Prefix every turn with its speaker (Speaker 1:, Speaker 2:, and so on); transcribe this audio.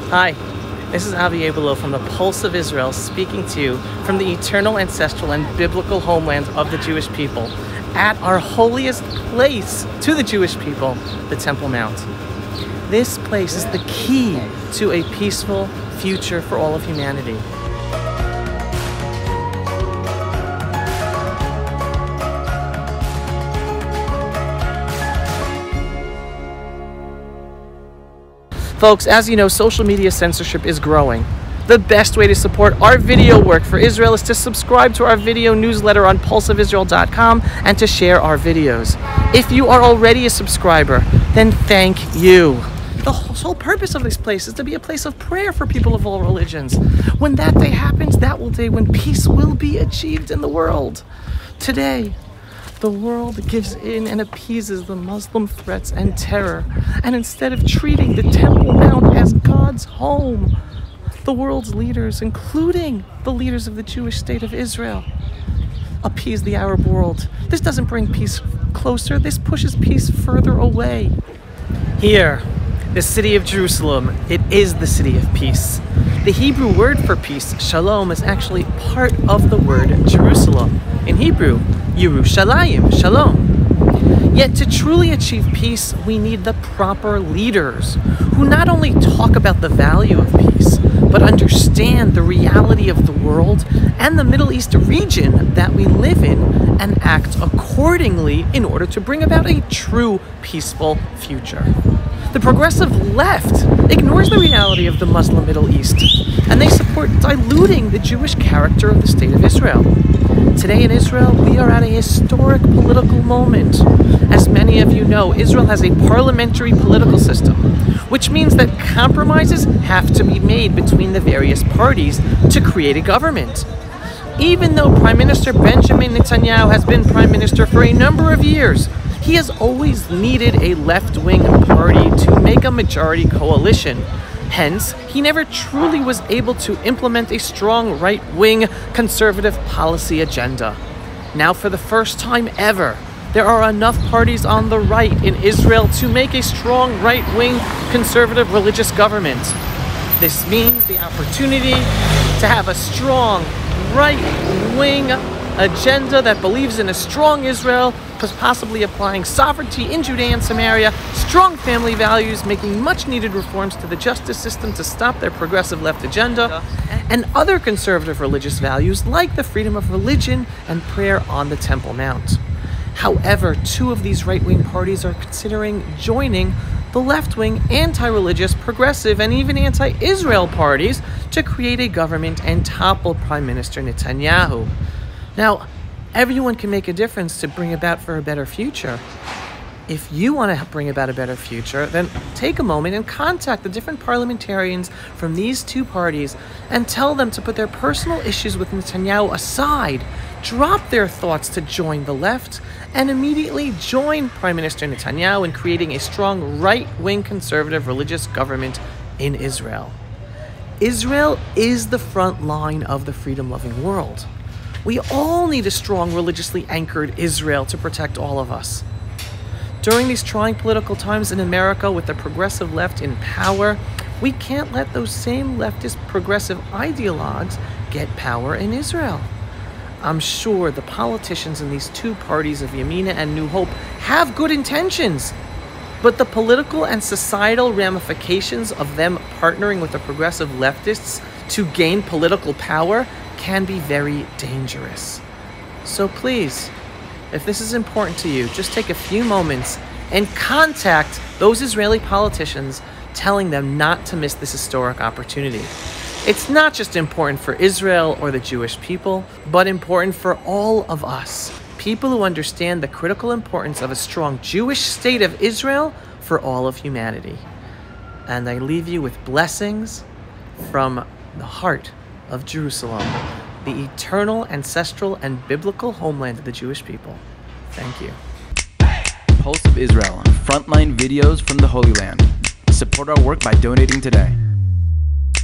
Speaker 1: Hi, this is Avi Abelo from the Pulse of Israel, speaking to you from the eternal, ancestral, and biblical homeland of the Jewish people, at our holiest place to the Jewish people, the Temple Mount. This place is the key to a peaceful future for all of humanity. Folks, as you know, social media censorship is growing. The best way to support our video work for Israel is to subscribe to our video newsletter on pulseofisrael.com and to share our videos. If you are already a subscriber, then thank you. The whole purpose of this place is to be a place of prayer for people of all religions. When that day happens, that will day when peace will be achieved in the world. Today, the world gives in and appeases the Muslim threats and terror. And instead of treating the Temple Mount as God's home, the world's leaders, including the leaders of the Jewish state of Israel, appease the Arab world. This doesn't bring peace closer. This pushes peace further away. Here, the city of Jerusalem, it is the city of peace. The Hebrew word for peace, shalom, is actually part of the word Jerusalem. In Hebrew, Yerushalayim, shalom. Yet to truly achieve peace, we need the proper leaders who not only talk about the value of peace, but understand the reality of the world and the Middle East region that we live in and act accordingly in order to bring about a true peaceful future. The progressive left ignores the reality of the Muslim Middle East, and they support diluting the Jewish character of the State of Israel. Today in Israel, we are at a historic political moment. As many of you know, Israel has a parliamentary political system, which means that compromises have to be made between the various parties to create a government. Even though Prime Minister Benjamin Netanyahu has been Prime Minister for a number of years, he has always needed a left-wing party to make a majority coalition. Hence, he never truly was able to implement a strong right-wing conservative policy agenda. Now, for the first time ever, there are enough parties on the right in Israel to make a strong right-wing conservative religious government. This means the opportunity to have a strong right-wing agenda that believes in a strong Israel, possibly applying sovereignty in Judea and Samaria, strong family values, making much needed reforms to the justice system to stop their progressive left agenda, and other conservative religious values like the freedom of religion and prayer on the Temple Mount. However, two of these right-wing parties are considering joining the left-wing, anti-religious, progressive, and even anti-Israel parties to create a government and topple Prime Minister Netanyahu. Now, everyone can make a difference to bring about for a better future. If you want to bring about a better future, then take a moment and contact the different parliamentarians from these two parties and tell them to put their personal issues with Netanyahu aside, drop their thoughts to join the left, and immediately join Prime Minister Netanyahu in creating a strong right-wing conservative religious government in Israel. Israel is the front line of the freedom-loving world. We all need a strong, religiously anchored Israel to protect all of us. During these trying political times in America with the progressive left in power, we can't let those same leftist progressive ideologues get power in Israel. I'm sure the politicians in these two parties of Yamina and New Hope have good intentions, but the political and societal ramifications of them partnering with the progressive leftists to gain political power can be very dangerous. So please, if this is important to you, just take a few moments and contact those Israeli politicians, telling them not to miss this historic opportunity. It's not just important for Israel or the Jewish people, but important for all of us, people who understand the critical importance of a strong Jewish state of Israel for all of humanity. And I leave you with blessings from the heart of Jerusalem, the eternal, ancestral, and biblical homeland of the Jewish people. Thank you.
Speaker 2: Pulse of Israel, frontline videos from the Holy Land. Support our work by donating today.